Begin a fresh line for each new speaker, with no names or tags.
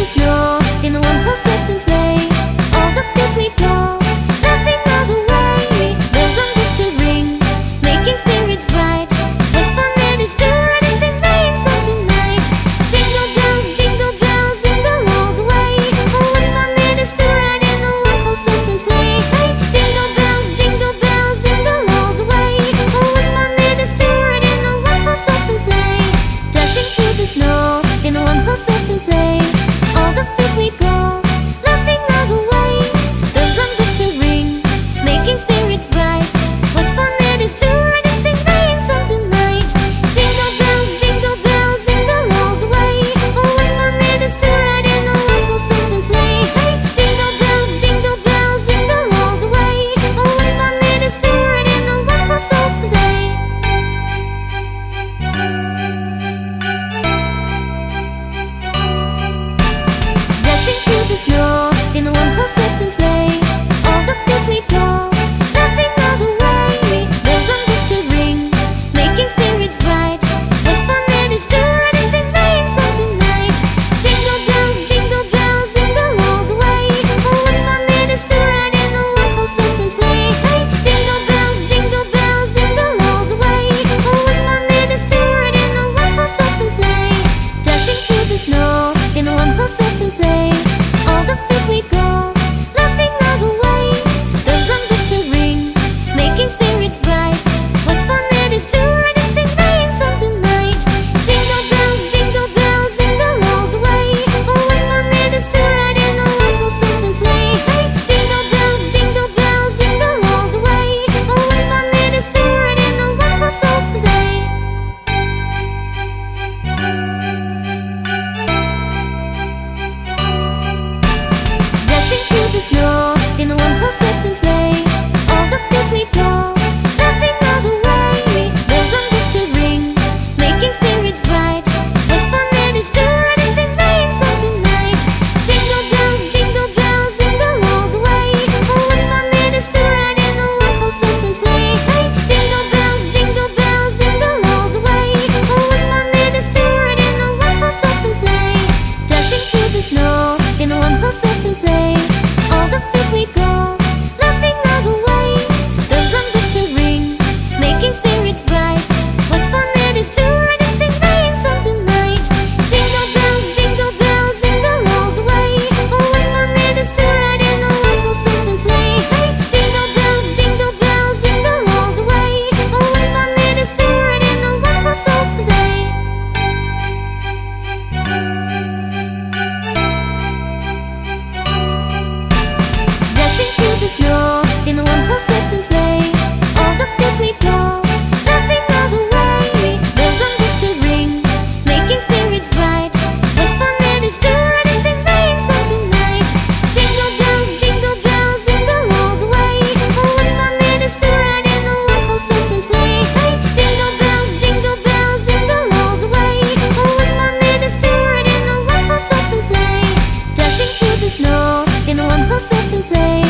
the snow in the one-horse open sleigh. All the fields we go, laughing all the way. Bells on winter's ring, making spirits bright. What fun it is to ride and sing sleigh song tonight. Jingle bells, jingle all the way. Oh, what fun it is to ride in the one-horse open sleigh. Hey, jingle bells, jingle all the way. Oh, what fun it is to ride in the one-horse open sleigh. Dashing through the snow in the one-horse open sleigh. All the fields we go, laughing all the way. Bells on winter's ring, making spirits bright. What fun it is to ride and sing sleigh song tonight. Jingle bells, jingle all the way. Oh, what fun it is to ride in the one-horse open sleigh. Hey, jingle bells, all the way. Oh, what fun it is to ride in the one-horse open sleigh. Dashing through the snow in the one-horse open sleigh. All the fields we go, laughing all the way. Bells on winter's ring, making spirits bright. What fun it is to ride and sing sleigh song tonight. Jingle bells, all the way. Oh, what fun it is to ride in the one-horse open sleigh. Hey, jingle bells, all the way. Oh, what fun it is to ride in the one-horse open sleigh. Dashing through the snow in the one-horse open sleigh. All the fields we go, laughing all the way. Bells on winter's ring, making spirits bright. What fun it is to ride and sing sleigh song tonight. Jingle bells, all the way. Oh, what fun it is to ride in the one-horse open sleigh. Hey, jingle bells, all the way. Oh, what fun it is to ride in the one-horse open sleigh. Dashing through the snow in the one-horse open sleigh. All the fields we go, laughing all the way. Bells on winter's ring, making spirits bright. What fun it is to ride and sing sleigh song tonight. Jingle bells, all the way. Oh, what fun it is to ride in the one-horse open sleigh. Hey, jingle bells, all the way. Oh, what fun it is to ride in the one-horse open sleigh. Dashing through the snow in the one-horse open sleigh. All the fields we go, laughing all the way. Bells on winter's ring, making spirits bright. What fun it is to ride and sing sleigh song tonight. Jingle bells, all the way. Oh, what fun it is to ride in the one-horse open sleigh. Hey, jingle bells, all the way. Oh, what fun it is to ride in the one-horse open sleigh. Dashing through the snow in the one-horse open sleigh. All the fields we go, laughing all the way. Bells on winter's ring, making spirits bright. What fun it is to ride and sing sleigh song tonight. Jingle bells, all the way. Oh, what fun it is to ride in the one-horse open sleigh. Hey, jingle bells, all the way. Oh, what fun it is to ride in the one-horse open sleigh. Dashing through the snow in the one-horse open sleigh.